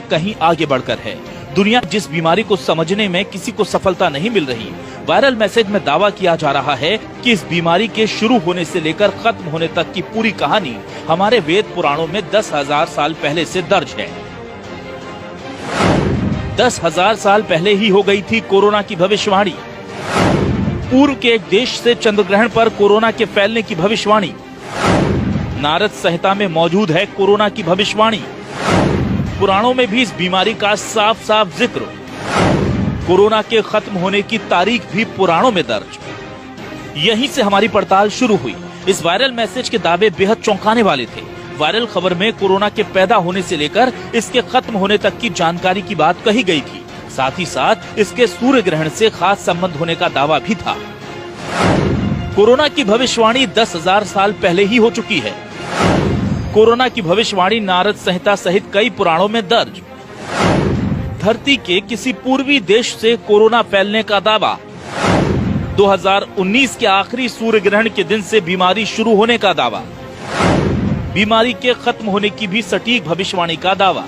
कहीं आगे बढ़कर है। दुनिया जिस बीमारी को समझने में किसी को सफलता नहीं मिल रही, वायरल मैसेज में दावा किया जा रहा है कि इस बीमारी के शुरू होने से लेकर खत्म होने तक की पूरी कहानी हमारे वेद पुराणों में 10,000 साल पहले से दर्ज है। 10,000 साल पहले ही हो गई थी कोरोना की भविष्यवाणी। पूर्व के एक देश से चंद्रग्रहण पर कोरोना के फैलने की भविष्यवाणी। नारद संहिता में मौजूद है कोरोना की भविष्यवाणी। पुराणों में भी इस बीमारी का साफ साफ जिक्र। कोरोना के खत्म होने की तारीख भी पुराणों में दर्ज। यहीं से हमारी पड़ताल शुरू हुई। इस वायरल मैसेज के दावे बेहद चौंकाने वाले थे। वायरल खबर में कोरोना के पैदा होने से लेकर इसके खत्म होने तक की जानकारी की बात कही गई थी। साथ ही साथ इसके सूर्य ग्रहण से खास संबंध होने का दावा भी था। कोरोना की भविष्यवाणी 10,000 साल पहले ही हो चुकी है। कोरोना की भविष्यवाणी नारद संहिता सहित कई पुराणों में दर्ज। धरती के किसी पूर्वी देश से कोरोना फैलने का दावा। 2019 के आखिरी सूर्य ग्रहण के दिन से बीमारी शुरू होने का दावा। बीमारी के खत्म होने की भी सटीक भविष्यवाणी का दावा।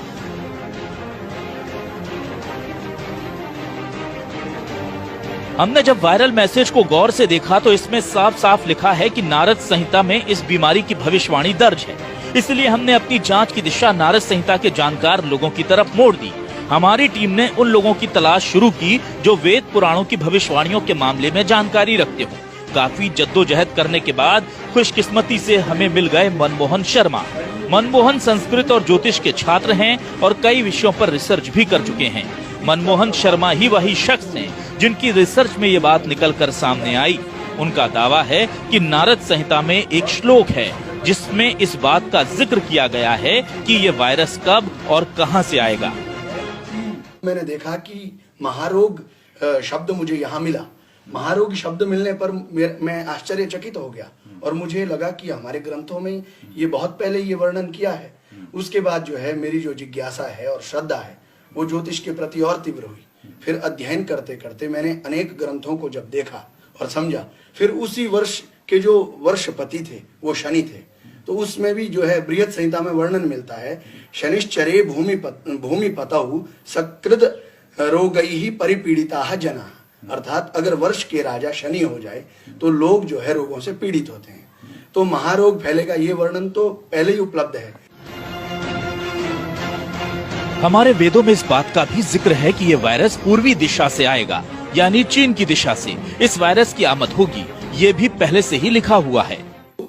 हमने जब वायरल मैसेज को गौर से देखा तो इसमें साफ साफ लिखा है कि नारद संहिता में इस बीमारी की भविष्यवाणी दर्ज है। इसलिए हमने अपनी जांच की दिशा नारद संहिता के जानकार लोगों की तरफ मोड़ दी। हमारी टीम ने उन लोगों की तलाश शुरू की जो वेद पुराणों की भविष्यवाणियों के मामले में जानकारी रखते हो। काफी जद्दोजहद करने के बाद खुशकिस्मती से हमें मिल गए मनमोहन शर्मा। मनमोहन संस्कृत और ज्योतिष के छात्र हैं और कई विषयों पर रिसर्च भी कर चुके हैं। मनमोहन शर्मा ही वही शख्स हैं जिनकी रिसर्च में ये बात निकल कर सामने आई। उनका दावा है कि नारद संहिता में एक श्लोक है जिसमें इस बात का जिक्र किया गया है कि ये वायरस कब और कहां से आएगा। मैंने देखा कि महारोग शब्द मुझे यहाँ मिला। महारोग शब्द मिलने पर मैं आश्चर्यचकित हो गया और मुझे लगा कि हमारे ग्रंथों में ये बहुत पहले ये वर्णन किया है। उसके बाद जो है मेरी जो जिज्ञासा है और श्रद्धा है वो ज्योतिष के प्रति और तीव्र हुई। फिर अध्ययन करते करते मैंने अनेक ग्रंथों को जब देखा और समझा, फिर उसी वर्ष के जो वर्षपति थे वो शनि थे, तो उसमें भी जो है बृहत संहिता में वर्णन मिलता है, शनिश्चरे भूमि पतहु सकृद रोगैहि परिपीड़िताः जनाः। अर्थात अगर वर्ष के राजा शनि हो जाए तो लोग जो है रोगों से पीड़ित होते हैं। तो महारोग फैलेगा ये वर्णन तो पहले ही उपलब्ध है। हमारे वेदों में इस बात का भी जिक्र है कि ये वायरस पूर्वी दिशा से आएगा, यानी चीन की दिशा से इस वायरस की आमद होगी। ये भी पहले से ही लिखा हुआ है।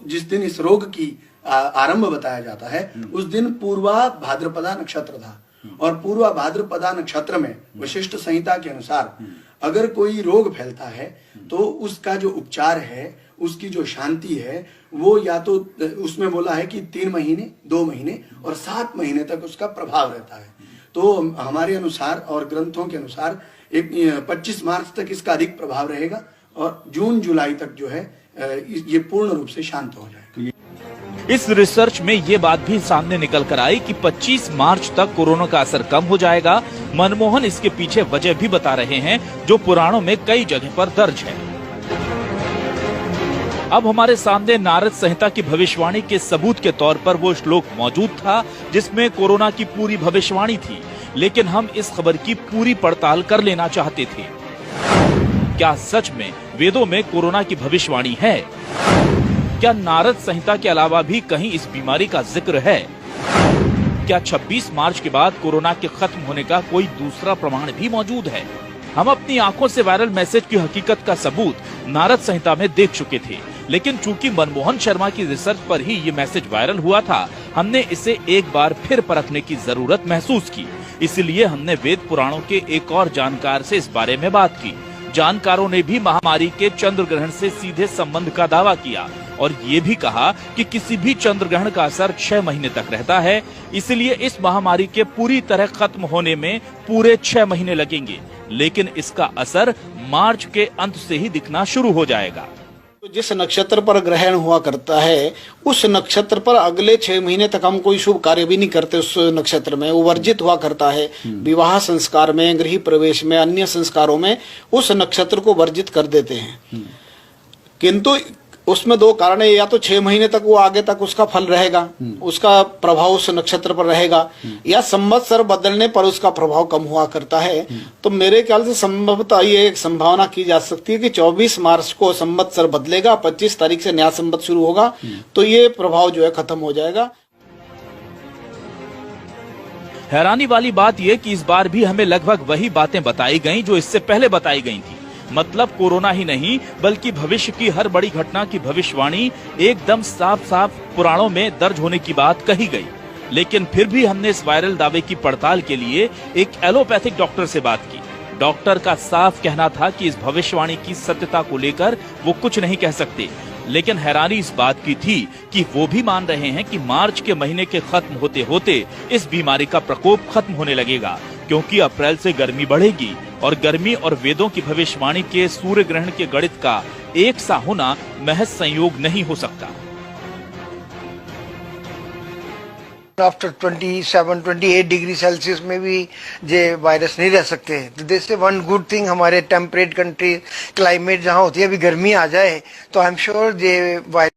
जिस दिन इस रोग की आरंभ बताया जाता है उस दिन पूर्वा भाद्रपदा नक्षत्र था और पूर्वा भाद्रपदा नक्षत्र में वशिष्ठ संहिता के अनुसार अगर कोई रोग फैलता है तो उसका जो उपचार है, उसकी जो शांति है, वो या तो उसमें बोला है कि 3 महीने, 2 महीने और 7 महीने तक उसका प्रभाव रहता है। तो हमारे अनुसार और ग्रंथों के अनुसार 25 मार्च तक इसका अधिक प्रभाव रहेगा और जून जुलाई तक जो है ये पूर्ण रूप से शांत हो जाएगा। इस रिसर्च में ये बात भी सामने निकल कर आई कि 25 मार्च तक कोरोना का असर कम हो जाएगा। मनमोहन इसके पीछे वजह भी बता रहे हैं जो पुराणों में कई जगह पर दर्ज है। अब हमारे सामने नारद संहिता की भविष्यवाणी के सबूत के तौर पर वो श्लोक मौजूद था जिसमें कोरोना की पूरी भविष्यवाणी थी, लेकिन हम इस खबर की पूरी पड़ताल कर लेना चाहते थे। क्या सच में वेदों में कोरोना की भविष्यवाणी है? क्या नारद संहिता के अलावा भी कहीं इस बीमारी का जिक्र है? क्या 26 मार्च के बाद कोरोना के खत्म होने का कोई दूसरा प्रमाण भी मौजूद है? हम अपनी आंखों से वायरल मैसेज की हकीकत का सबूत नारद संहिता में देख चुके थे, लेकिन चूंकि मनमोहन शर्मा की रिसर्च पर ही ये मैसेज वायरल हुआ था, हमने इसे एक बार फिर परखने की जरूरत महसूस की। इसलिए हमने वेद पुराणों के एक और जानकार से इस बारे में बात की। जानकारों ने भी महामारी के चंद्र ग्रहण से सीधे संबंध का दावा किया और ये भी कहा कि किसी भी चंद्र ग्रहण का असर 6 महीने तक रहता है। इसलिए इस महामारी के पूरी तरह खत्म होने में पूरे 6 महीने लगेंगे, लेकिन इसका असर मार्च के अंत से ही दिखना शुरू हो जाएगा। जिस नक्षत्र पर ग्रहण हुआ करता है उस नक्षत्र पर अगले 6 महीने तक हम कोई शुभ कार्य भी नहीं करते। उस नक्षत्र में वो वर्जित हुआ करता है। विवाह संस्कार में, गृह प्रवेश में, अन्य संस्कारों में उस नक्षत्र को वर्जित कर देते हैं। किंतु उसमें दो कारण है, या तो 6 महीने तक वो आगे तक उसका फल रहेगा, उसका प्रभाव उस नक्षत्र पर रहेगा, या संवत्सर बदलने पर उसका प्रभाव कम हुआ करता है। तो मेरे ख्याल से संभवतः ये एक संभावना की जा सकती है कि 24 मार्च को संवत्सर बदलेगा, 25 तारीख से नया संवत शुरू होगा, तो ये प्रभाव जो है खत्म हो जाएगा। हैरानी वाली बात यह कि इस बार भी हमें लगभग वही बातें बताई गईं जो इससे पहले बताई गई थी। मतलब कोरोना ही नहीं बल्कि भविष्य की हर बड़ी घटना की भविष्यवाणी एकदम साफ साफ पुराणों में दर्ज होने की बात कही गई। लेकिन फिर भी हमने इस वायरल दावे की पड़ताल के लिए एक एलोपैथिक डॉक्टर से बात की। डॉक्टर का साफ कहना था कि इस भविष्यवाणी की सत्यता को लेकर वो कुछ नहीं कह सकते, लेकिन हैरानी इस बात की थी कि वो भी मान रहे हैं कि मार्च के महीने के खत्म होते होते इस बीमारी का प्रकोप खत्म होने लगेगा, क्योंकि अप्रैल से गर्मी बढ़ेगी और गर्मी और वेदों की भविष्यवाणी के सूर्य ग्रहण के गणित का एक सा होना महज संयोग नहीं हो सकता। आफ्टर 27-28 डिग्री सेल्सियस में भी ये वायरस नहीं रह सकते। तो दिस से वन गुड थिंग, हमारे टेम्परेट कंट्री क्लाइमेट जहाँ होती है अभी गर्मी आ जाए तो आई एम श्योर ये वायरस